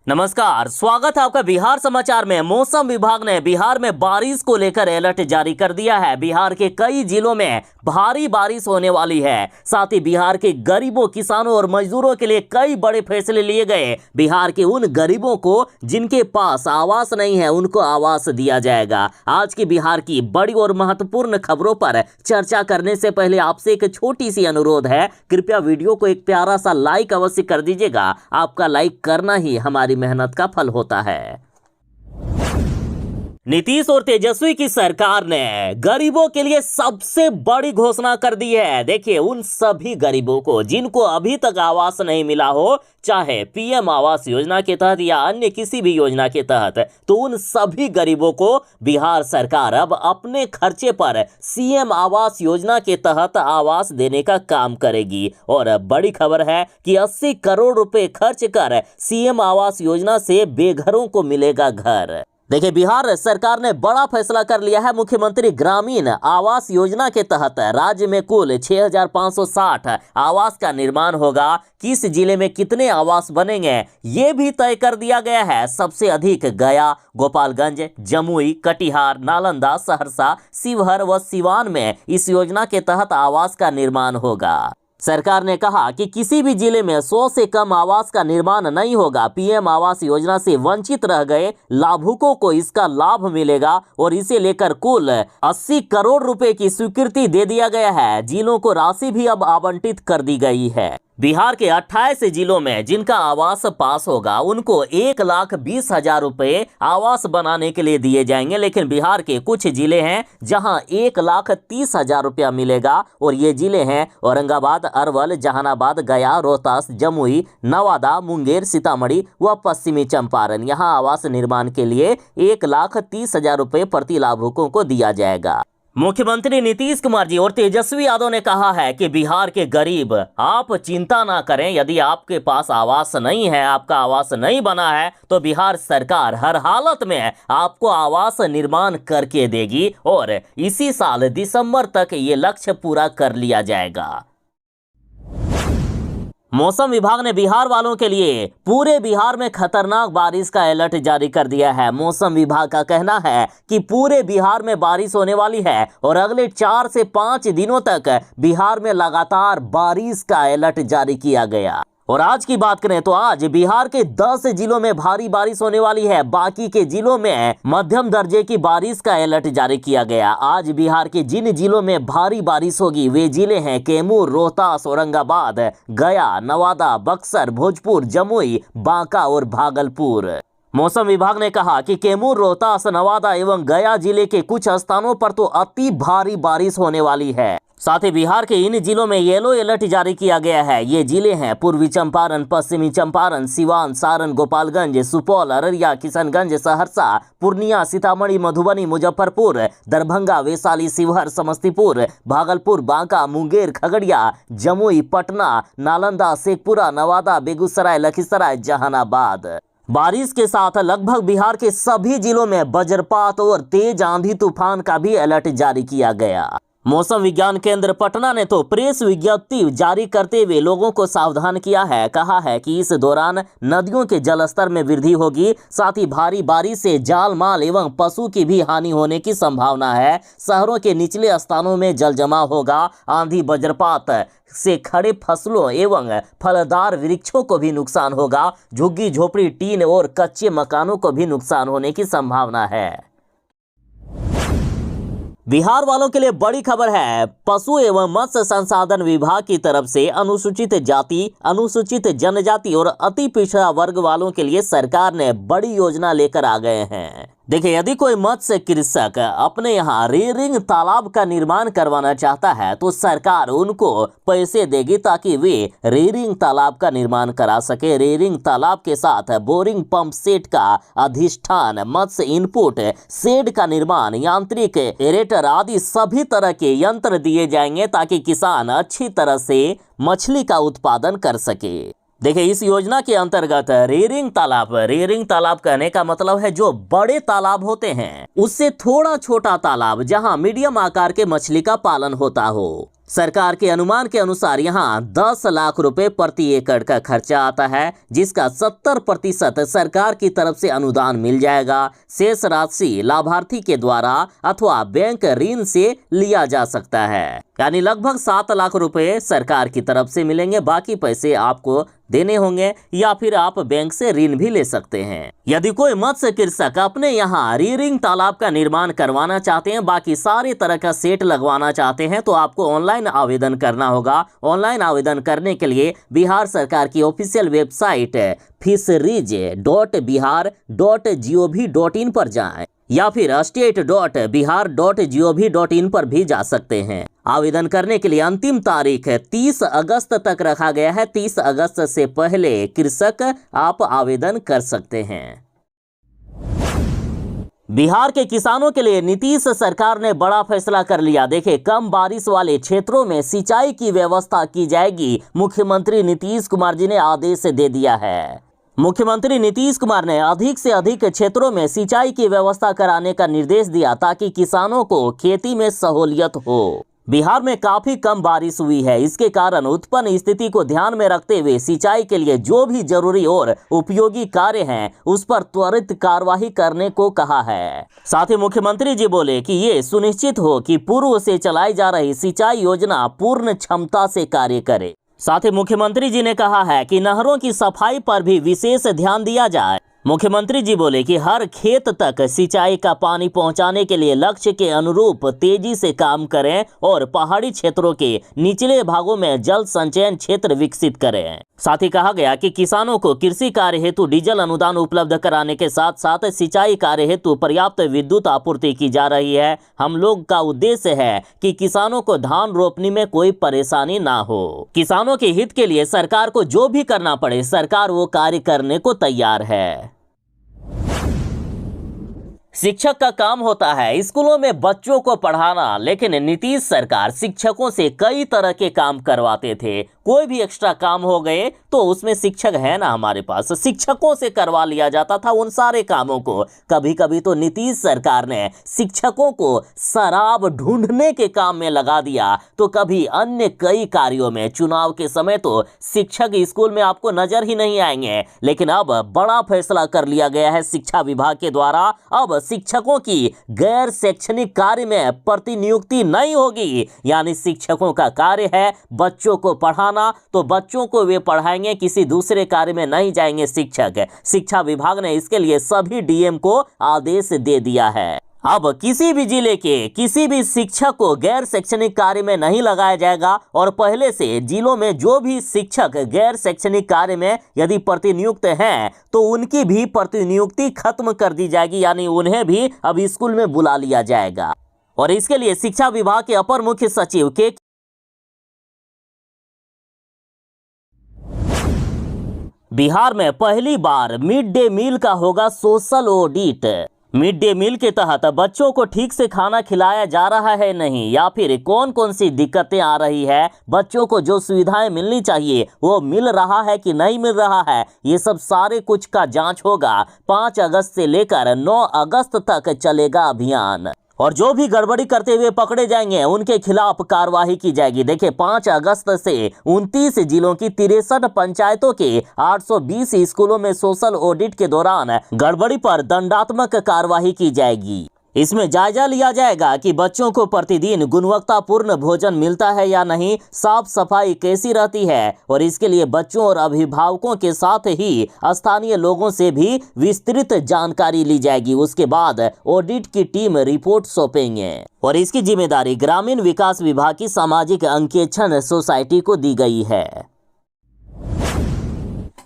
नमस्कार, स्वागत है आपका बिहार समाचार में। मौसम विभाग ने बिहार में बारिश को लेकर अलर्ट जारी कर दिया है। बिहार के कई जिलों में भारी बारिश होने वाली है। साथ ही बिहार के गरीबों, किसानों और मजदूरों के लिए कई बड़े फैसले लिए गए। बिहार के उन गरीबों को जिनके पास आवास नहीं है, उनको आवास दिया जाएगा। आज की बिहार की बड़ी और महत्वपूर्ण खबरों पर चर्चा करने से पहले आपसे एक छोटी सी अनुरोध है, कृपया वीडियो को एक प्यारा सा लाइक अवश्य कर दीजिएगा। आपका लाइक करना ही हमारी मेहनत का फल होता है। नीतीश और तेजस्वी की सरकार ने गरीबों के लिए सबसे बड़ी घोषणा कर दी है। देखिए, उन सभी गरीबों को जिनको अभी तक आवास नहीं मिला हो, चाहे पीएम आवास योजना के तहत या अन्य किसी भी योजना के तहत, तो उन सभी गरीबों को बिहार सरकार अब अपने खर्चे पर सीएम आवास योजना के तहत आवास देने का काम करेगी। और बड़ी खबर है कि 80 करोड़ रुपए खर्च कर सीएम आवास योजना से बेघरों को मिलेगा घर। देखिए, बिहार सरकार ने बड़ा फैसला कर लिया है। मुख्यमंत्री ग्रामीण आवास योजना के तहत राज्य में कुल 6560 आवास का निर्माण होगा। किस जिले में कितने आवास बनेंगे ये भी तय कर दिया गया है। सबसे अधिक गया, गोपालगंज, जमुई, कटिहार, नालंदा, सहरसा, शिवहर व सिवान में इस योजना के तहत आवास का निर्माण होगा। सरकार ने कहा कि किसी भी जिले में 100 से कम आवास का निर्माण नहीं होगा। पीएम आवास योजना से वंचित रह गए लाभुकों को इसका लाभ मिलेगा और इसे लेकर कुल 80 करोड़ रुपए की स्वीकृति दे दिया गया है। जिलों को राशि भी अब आवंटित कर दी गई है। बिहार के 28 जिलों में जिनका आवास पास होगा उनको 1,20,000 रुपए आवास बनाने के लिए दिए जाएंगे। लेकिन बिहार के कुछ जिले हैं जहां 1,30,000 रुपया मिलेगा और ये जिले हैं औरंगाबाद, अरवल, जहानाबाद, गया, रोहतास, जमुई, नवादा, मुंगेर, सीतामढ़ी व पश्चिमी चंपारण। यहां आवास निर्माण के लिए 1,30,000 रुपए प्रति लाभुकों को दिया जाएगा। मुख्यमंत्री नीतीश कुमार जी और तेजस्वी यादव ने कहा है कि बिहार के गरीब, आप चिंता ना करें। यदि आपके पास आवास नहीं है, आपका आवास नहीं बना है, तो बिहार सरकार हर हालत में आपको आवास निर्माण करके देगी और इसी साल दिसंबर तक ये लक्ष्य पूरा कर लिया जाएगा। मौसम विभाग ने बिहार वालों के लिए पूरे बिहार में खतरनाक बारिश का अलर्ट जारी कर दिया है। मौसम विभाग का कहना है कि पूरे बिहार में बारिश होने वाली है और अगले 4 से 5 दिनों तक बिहार में लगातार बारिश का अलर्ट जारी किया गया। और आज की बात करें तो आज बिहार के 10 जिलों में भारी बारिश होने वाली है। बाकी के जिलों में मध्यम दर्जे की बारिश का अलर्ट जारी किया गया। आज बिहार के जिन जिलों में भारी बारिश होगी वे जिले हैं कैमूर, रोहतास, औरंगाबाद, गया, नवादा, बक्सर, भोजपुर, जमुई, बांका और भागलपुर। मौसम विभाग ने कहा कि कैमूर, रोहतास, नवादा एवं गया जिले के कुछ स्थानों पर तो अति भारी बारिश होने वाली है। साथ ही बिहार के इन जिलों में येलो अलर्ट जारी किया गया है। ये जिले हैं पूर्वी चंपारण, पश्चिमी चंपारण, सिवान, सारण, गोपालगंज, सुपौल, अररिया, किशनगंज, सहरसा, पूर्णिया, सीतामढ़ी, मधुबनी, मुजफ्फरपुर, दरभंगा, वैशाली, शिवहर, समस्तीपुर, भागलपुर, बांका, मुंगेर, खगड़िया, जमुई, पटना, नालंदा, शेखपुरा, नवादा, बेगूसराय, लखीसराय, जहानाबाद। बारिश के साथ लगभग बिहार के सभी जिलों में वज्रपात और तेज आंधी तूफान का भी अलर्ट जारी किया गया। मौसम विज्ञान केंद्र पटना ने तो प्रेस विज्ञप्ति जारी करते हुए लोगों को सावधान किया है। कहा है कि इस दौरान नदियों के जलस्तर में वृद्धि होगी। साथ ही भारी बारिश से जान माल एवं पशु की भी हानि होने की संभावना है। शहरों के निचले स्थानों में जल जमाव होगा। आंधी वज्रपात से खड़े फसलों एवं फलदार वृक्षों को भी नुकसान होगा। झुग्गी झोपड़ी, टीन और कच्चे मकानों को भी नुकसान होने की संभावना है। बिहार वालों के लिए बड़ी खबर है। पशु एवं मत्स्य संसाधन विभाग की तरफ से अनुसूचित जाति, अनुसूचित जनजाति और अति पिछड़ा वर्ग वालों के लिए सरकार ने बड़ी योजना लेकर आ गए हैं। देखिए, यदि कोई मत्स्य कृषक अपने यहाँ रेयरिंग तालाब का निर्माण करवाना चाहता है तो सरकार उनको पैसे देगी ताकि वे रेयरिंग तालाब का निर्माण करा सके। रेयरिंग तालाब के साथ बोरिंग पंप सेट का अधिष्ठान, मत्स्य इनपुट शेड का निर्माण, यांत्रिक एरेटर आदि सभी तरह के यंत्र दिए जाएंगे ताकि किसान अच्छी तरह से मछली का उत्पादन कर सके। देखिए, इस योजना के अंतर्गत रेयरिंग तालाब कहने का मतलब है जो बड़े तालाब होते हैं उससे थोड़ा छोटा तालाब जहां मीडियम आकार के मछली का पालन होता हो। सरकार के अनुमान के अनुसार यहाँ 10 लाख रुपए प्रति एकड़ का खर्चा आता है, जिसका 70% सरकार की तरफ से अनुदान मिल जाएगा। शेष राशि लाभार्थी के द्वारा अथवा बैंक ऋण से लिया जा सकता है। यानी लगभग 7 लाख रुपए सरकार की तरफ से मिलेंगे, बाकी पैसे आपको देने होंगे या फिर आप बैंक से ऋण भी ले सकते हैं। यदि कोई मत्स्य कृषक अपने यहाँ रीरिंग तालाब का निर्माण करवाना चाहते हैं, बाकी सारे तरह का सेट लगवाना चाहते हैं, तो आपको ऑनलाइन आवेदन करना होगा। ऑनलाइन आवेदन करने के लिए बिहार सरकार की ऑफिशियल वेबसाइट fisheries.bihar.gov.in पर जाएं या फिर state.bihar.gov.in पर भी जा सकते हैं। आवेदन करने के लिए अंतिम तारीख 30 अगस्त तक रखा गया है। 30 अगस्त से पहले कृषक आप आवेदन कर सकते हैं। बिहार के किसानों के लिए नीतीश सरकार ने बड़ा फैसला कर लिया। देखिए, कम बारिश वाले क्षेत्रों में सिंचाई की व्यवस्था की जाएगी। मुख्यमंत्री नीतीश कुमार जी ने आदेश दे दिया है। मुख्यमंत्री नीतीश कुमार ने अधिक से अधिक क्षेत्रों में सिंचाई की व्यवस्था कराने का निर्देश दिया ताकि किसानों को खेती में सहूलियत हो। बिहार में काफी कम बारिश हुई है, इसके कारण उत्पन्न स्थिति को ध्यान में रखते हुए सिंचाई के लिए जो भी जरूरी और उपयोगी कार्य हैं, उस पर त्वरित कार्यवाही करने को कहा है। साथ ही मुख्यमंत्री जी बोले कि ये सुनिश्चित हो कि पूर्व से चलाई जा रही सिंचाई योजना पूर्ण क्षमता से कार्य करे। साथ ही मुख्यमंत्री जी ने कहा है कि नहरों की सफाई पर भी विशेष ध्यान दिया जाए। मुख्यमंत्री जी बोले कि हर खेत तक सिंचाई का पानी पहुंचाने के लिए लक्ष्य के अनुरूप तेजी से काम करें और पहाड़ी क्षेत्रों के निचले भागों में जल संचयन क्षेत्र विकसित करें। साथ ही कहा गया कि किसानों को कृषि कार्य हेतु डीजल अनुदान उपलब्ध कराने के साथ साथ सिंचाई कार्य हेतु पर्याप्त विद्युत आपूर्ति की जा रही है। हम लोग का उद्देश्य है कि किसानों को धान रोपनी में कोई परेशानी ना हो। किसानों के हित के लिए सरकार को जो भी करना पड़े, सरकार वो कार्य करने को तैयार है। शिक्षक का काम होता है स्कूलों में बच्चों को पढ़ाना, लेकिन नीतीश सरकार शिक्षकों से कई तरह के काम करवाते थे। कोई भी एक्स्ट्रा काम हो गए तो उसमें शिक्षक है ना हमारे पास, शिक्षकों से करवा लिया जाता था उन सारे कामों को। कभी कभी तो नीतीश सरकार ने शिक्षकों को शराब ढूंढने के काम में लगा दिया, तो कभी अन्य कई कार्यों में। चुनाव के समय तो शिक्षक स्कूल में आपको नजर ही नहीं आएंगे, लेकिन अब बड़ा फैसला कर लिया गया है शिक्षा विभाग के द्वारा। अब शिक्षकों की गैर शैक्षणिक कार्य में प्रतिनियुक्ति नहीं होगी। यानी शिक्षकों का कार्य है बच्चों को पढ़ाना, तो बच्चों को वे पढ़ाएंगे, किसी दूसरे कार्य में नहीं जाएंगे शिक्षक। शिक्षा विभाग ने इसके लिए सभी डीएम को आदेश दे दिया है। अब किसी भी जिले के किसी भी शिक्षक को गैर शैक्षणिक कार्य में नहीं लगाया जाएगा और पहले से जिलों में जो भी शिक्षक गैर शैक्षणिक कार्य में यदि प्रतिनियुक्त हैं तो उनकी भी प्रतिनियुक्ति खत्म कर दी जाएगी। यानी उन्हें भी अब स्कूल में बुला लिया जाएगा। और इसके लिए शिक्षा विभाग के अपर मुख्य सचिव के बिहार में पहली बार मिड डे मील का होगा social audit. Mid day meal के तहत बच्चों को ठीक से खाना खिलाया जा रहा है नहीं, या फिर कौन कौन सी दिक्कतें आ रही है, बच्चों को जो सुविधाएं मिलनी चाहिए वो मिल रहा है कि नहीं मिल रहा है, ये सब सारे कुछ का जांच होगा। 5 अगस्त से लेकर 9 अगस्त तक चलेगा अभियान और जो भी गड़बड़ी करते हुए पकड़े जाएंगे उनके खिलाफ कार्रवाई की जाएगी। देखिए, 5 अगस्त से 29 जिलों की 63 पंचायतों के 820 स्कूलों में सोशल ऑडिट के दौरान गड़बड़ी पर दंडात्मक कार्रवाई की जाएगी। इसमें जायजा लिया जाएगा कि बच्चों को प्रतिदिन गुणवत्तापूर्ण भोजन मिलता है या नहीं, साफ सफाई कैसी रहती है, और इसके लिए बच्चों और अभिभावकों के साथ ही स्थानीय लोगों से भी विस्तृत जानकारी ली जाएगी। उसके बाद ऑडिट की टीम रिपोर्ट सौंपेंगे और इसकी जिम्मेदारी ग्रामीण विकास विभाग की सामाजिक अंकेक्षण सोसाइटी को दी गई है।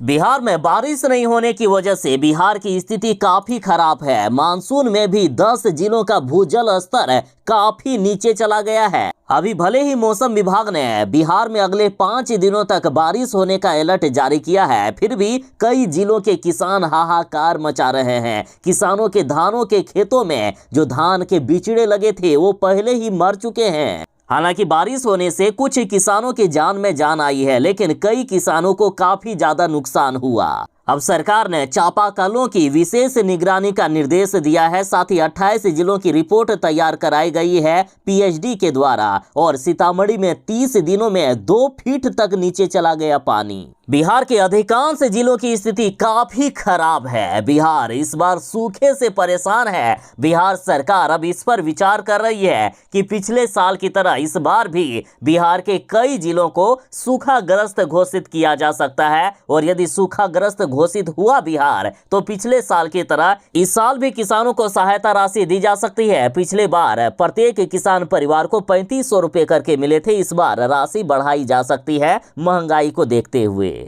बिहार में बारिश नहीं होने की वजह से बिहार की स्थिति काफी खराब है। मानसून में भी 10 जिलों का भूजल स्तर काफी नीचे चला गया है। अभी भले ही मौसम विभाग ने बिहार में अगले 5 दिनों तक बारिश होने का अलर्ट जारी किया है, फिर भी कई जिलों के किसान हाहाकार मचा रहे हैं। किसानों के धानों के खेतों में जो धान के बिचड़े लगे थे वो पहले ही मर चुके हैं। हालांकि बारिश होने से कुछ किसानों की जान में जान आई है, लेकिन कई किसानों को काफी ज्यादा नुकसान हुआ। अब सरकार ने चापाकलों की विशेष निगरानी का निर्देश दिया है। साथ ही 28 जिलों की रिपोर्ट तैयार कराई गई है पीएचडी के द्वारा और सीतामढ़ी में 30 दिनों में 2 फीट तक नीचे चला गया पानी। बिहार के अधिकांश जिलों की स्थिति काफी खराब है। बिहार इस बार सूखे से परेशान है। बिहार सरकार अब इस पर विचार कर रही है कि पिछले साल की तरह इस बार भी बिहार के कई जिलों को सूखाग्रस्त घोषित किया जा सकता है और यदि सूखाग्रस्त घोषित हुआ बिहार तो पिछले साल की तरह इस साल भी किसानों को सहायता राशि दी जा सकती है। पिछले बार प्रत्येक किसान परिवार को 3500 रुपए करके मिले थे। इस बार राशि बढ़ाई जा सकती है महंगाई को देखते हुए।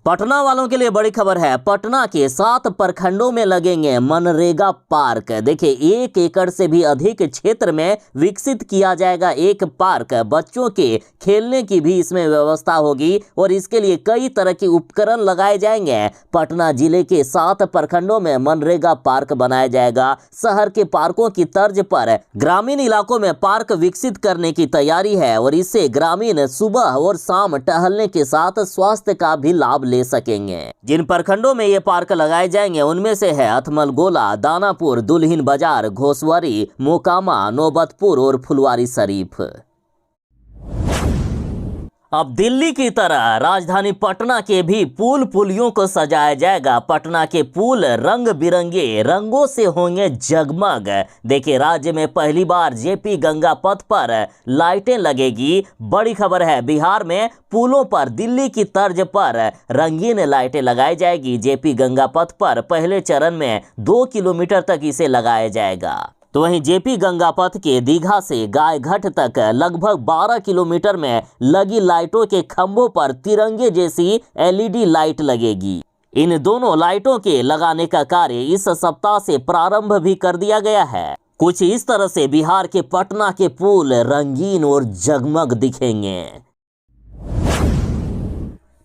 पटना वालों के लिए बड़ी खबर है। पटना के 7 प्रखंडों में लगेंगे मनरेगा पार्क। देखिए 1 एकड़ से भी अधिक क्षेत्र में विकसित किया जाएगा एक पार्क। बच्चों के खेलने की भी इसमें व्यवस्था होगी और इसके लिए कई तरह के उपकरण लगाए जाएंगे। पटना जिले के 7 प्रखंडों में मनरेगा पार्क बनाया जाएगा। शहर के पार्कों की तर्ज पर ग्रामीण इलाकों में पार्क विकसित करने की तैयारी है और इससे ग्रामीण सुबह और शाम टहलने के साथ स्वास्थ्य का भी लाभ ले सकेंगे। जिन प्रखंडों में ये पार्क लगाए जाएंगे उनमें से है अथमल गोला, दानापुर, दुल्हिन बाजार, घोसवरी, मोकामा, नौबतपुर और फुलवारी शरीफ। अब दिल्ली की तरह राजधानी पटना के भी पुल पुलियों को सजाया जाएगा। पटना के पुल रंग बिरंगे रंगों से होंगे जगमग। देखिए राज्य में पहली बार जेपी गंगा पथ पर लाइटें लगेगी। बड़ी खबर है, बिहार में पुलों पर दिल्ली की तर्ज पर रंगीन लाइटें लगाई जाएगी। जेपी गंगा पथ पर पहले चरण में 2 किलोमीटर तक इसे लगाया जाएगा। तो वहीं जेपी गंगा पथ के दीघा से गायघाट तक लगभग 12 किलोमीटर में लगी लाइटों के खंभों पर तिरंगे जैसी एलईडी लाइट लगेगी। इन दोनों लाइटों के लगाने का कार्य इस सप्ताह से प्रारंभ भी कर दिया गया है। कुछ इस तरह से बिहार के पटना के पुल रंगीन और जगमग दिखेंगे।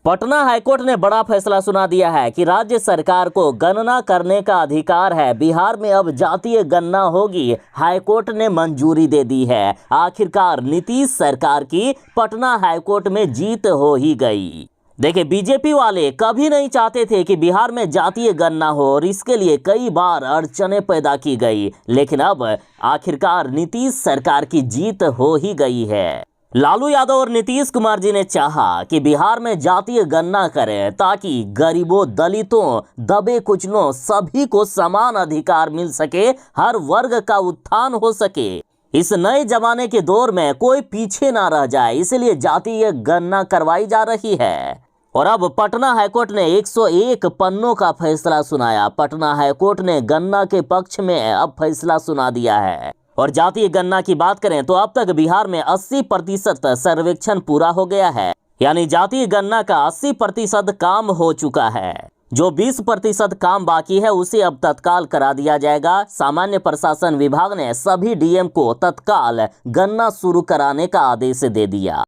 पटना हाईकोर्ट ने बड़ा फैसला सुना दिया है कि राज्य सरकार को गणना करने का अधिकार है। बिहार में अब जातीय गणना होगी। हाईकोर्ट ने मंजूरी दे दी है। आखिरकार नीतीश सरकार की पटना हाईकोर्ट में जीत हो ही गई। देखिए बीजेपी वाले कभी नहीं चाहते थे कि बिहार में जातीय गणना हो और इसके लिए कई बार अड़चनें पैदा की गई, लेकिन अब आखिरकार नीतीश सरकार की जीत हो ही गई है। लालू यादव और नीतीश कुमार जी ने चाहा कि बिहार में जातीय गणना करें ताकि गरीबों, दलितों, दबे कुचलों सभी को समान अधिकार मिल सके, हर वर्ग का उत्थान हो सके। इस नए जमाने के दौर में कोई पीछे ना रह जाए, इसलिए जातीय गणना करवाई जा रही है। और अब पटना हाईकोर्ट ने 101 पन्नों का फैसला सुनाया। पटना हाईकोर्ट ने गणना के पक्ष में अब फैसला सुना दिया है। और जातीय गणना की बात करें तो अब तक बिहार में 80% सर्वेक्षण पूरा हो गया है, यानी जातीय गणना का 80% काम हो चुका है। जो 20% काम बाकी है उसे अब तत्काल करा दिया जाएगा। सामान्य प्रशासन विभाग ने सभी डीएम को तत्काल गणना शुरू कराने का आदेश दे दिया।